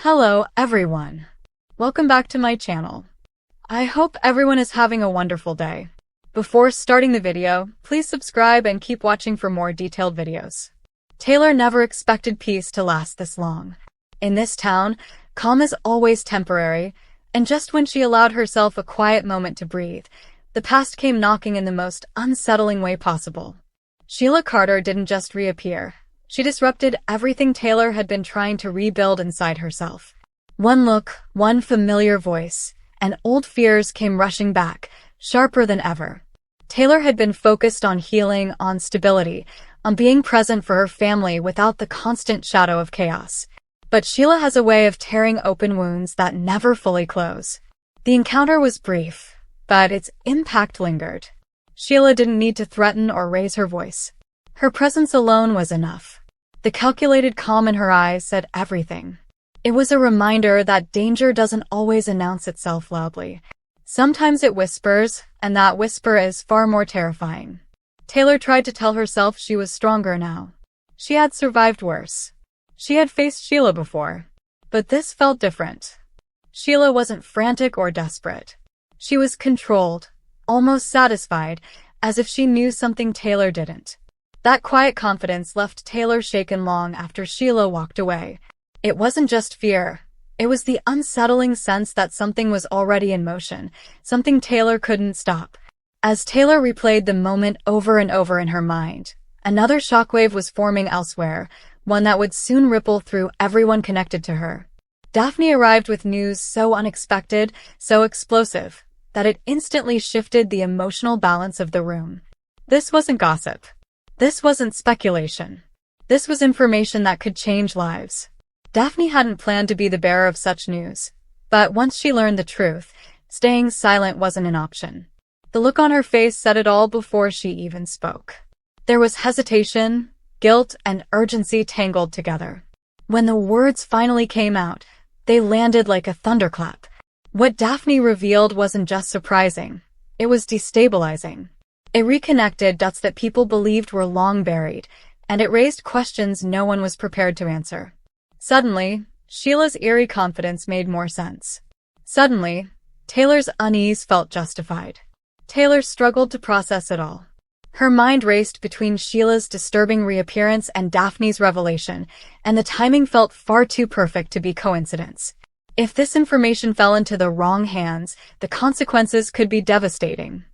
Hello, everyone. Welcome back to my channel. I hope everyone is having a wonderful day. Before starting the video, please subscribe and keep watching for more detailed videos. Taylor never expected peace to last this long. In this town, calm is always temporary, and just when she allowed herself a quiet moment to breathe, the past came knocking in the most unsettling way possible. Sheila Carter didn't just reappear. She disrupted everything Taylor had been trying to rebuild inside herself. One look, one familiar voice, and old fears came rushing back, sharper than ever. Taylor had been focused on healing, on stability, on being present for her family without the constant shadow of chaos. But Sheila has a way of tearing open wounds that never fully close. The encounter was brief, but its impact lingered. Sheila didn't need to threaten or raise her voice. Her presence alone was enough. The calculated calm in her eyes said everything. It was a reminder that danger doesn't always announce itself loudly. Sometimes it whispers, and that whisper is far more terrifying. Taylor tried to tell herself she was stronger now. She had survived worse. She had faced Sheila before. But this felt different. Sheila wasn't frantic or desperate. She was controlled, almost satisfied, as if she knew something Taylor didn't. That quiet confidence left Taylor shaken long after Sheila walked away. It wasn't just fear. It was the unsettling sense that something was already in motion, something Taylor couldn't stop. As Taylor replayed the moment over and over in her mind, another shockwave was forming elsewhere, one that would soon ripple through everyone connected to her. Daphne arrived with news so unexpected, so explosive, that it instantly shifted the emotional balance of the room. This wasn't gossip. This wasn't speculation. This was information that could change lives. Daphne hadn't planned to be the bearer of such news. But once she learned the truth, staying silent wasn't an option. The look on her face said it all before she even spoke. There was hesitation, guilt, and urgency tangled together. When the words finally came out, they landed like a thunderclap. What Daphne revealed wasn't just surprising. It was destabilizing. It reconnected dots that people believed were long buried, and it raised questions no one was prepared to answer. Suddenly, Sheila's eerie confidence made more sense. Suddenly, Taylor's unease felt justified. Taylor struggled to process it all. Her mind raced between Sheila's disturbing reappearance and Daphne's revelation, and the timing felt far too perfect to be coincidence. If this information fell into the wrong hands, the consequences could be devastating.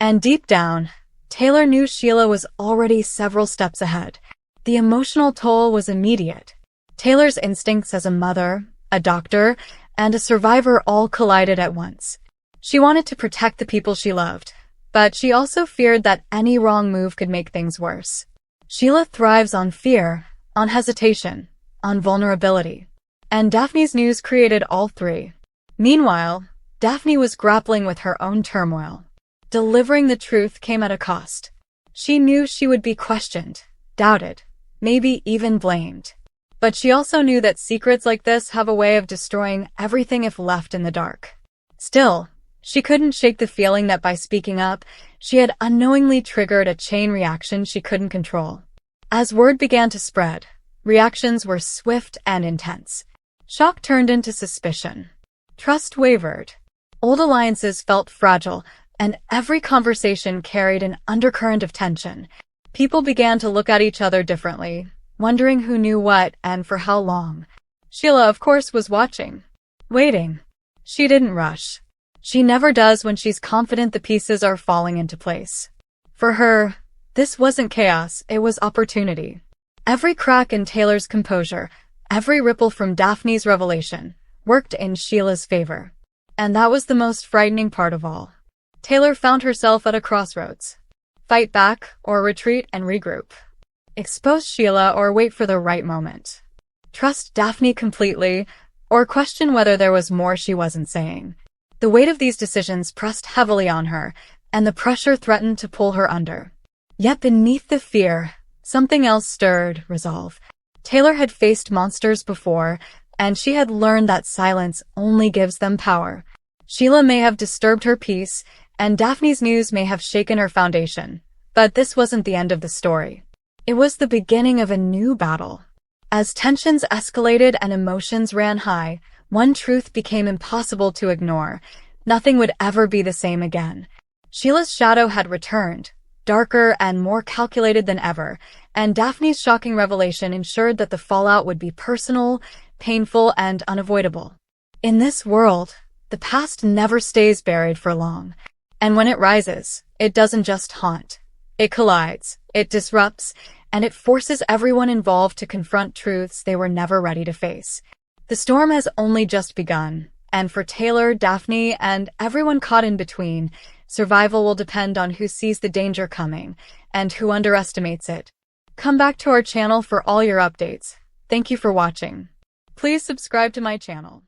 And deep down, Taylor knew Sheila was already several steps ahead. The emotional toll was immediate. Taylor's instincts as a mother, a doctor, and a survivor all collided at once. She wanted to protect the people she loved, but she also feared that any wrong move could make things worse. Sheila thrives on fear, on hesitation, on vulnerability. And Daphne's news created all three. Meanwhile, Daphne was grappling with her own turmoil. Delivering the truth came at a cost. She knew she would be questioned, doubted, maybe even blamed. But she also knew that secrets like this have a way of destroying everything if left in the dark. Still, she couldn't shake the feeling that by speaking up, she had unknowingly triggered a chain reaction she couldn't control. As word began to spread, reactions were swift and intense. Shock turned into suspicion. Trust wavered. Old alliances felt fragile, and every conversation carried an undercurrent of tension. People began to look at each other differently, wondering who knew what and for how long. Sheila, of course, was watching. Waiting. She didn't rush. She never does when she's confident the pieces are falling into place. For her, this wasn't chaos, it was opportunity. Every crack in Taylor's composure, every ripple from Daphne's revelation, worked in Sheila's favor. And that was the most frightening part of all. Taylor found herself at a crossroads. Fight back, or retreat and regroup. Expose Sheila or wait for the right moment. Trust Daphne completely, or question whether there was more she wasn't saying. The weight of these decisions pressed heavily on her, and the pressure threatened to pull her under. Yet beneath the fear, something else stirred, resolve. Taylor had faced monsters before, and she had learned that silence only gives them power. Sheila may have disturbed her peace, and Daphne's news may have shaken her foundation. But this wasn't the end of the story. It was the beginning of a new battle. As tensions escalated and emotions ran high, one truth became impossible to ignore. Nothing would ever be the same again. Sheila's shadow had returned, darker and more calculated than ever, and Daphne's shocking revelation ensured that the fallout would be personal, painful, and unavoidable. In this world, the past never stays buried for long, and when it rises, it doesn't just haunt. It collides, it disrupts, and it forces everyone involved to confront truths they were never ready to face. The storm has only just begun, and for Taylor, Daphne, and everyone caught in between, survival will depend on who sees the danger coming and who underestimates it. Come back to our channel for all your updates. Thank you for watching. Please subscribe to my channel.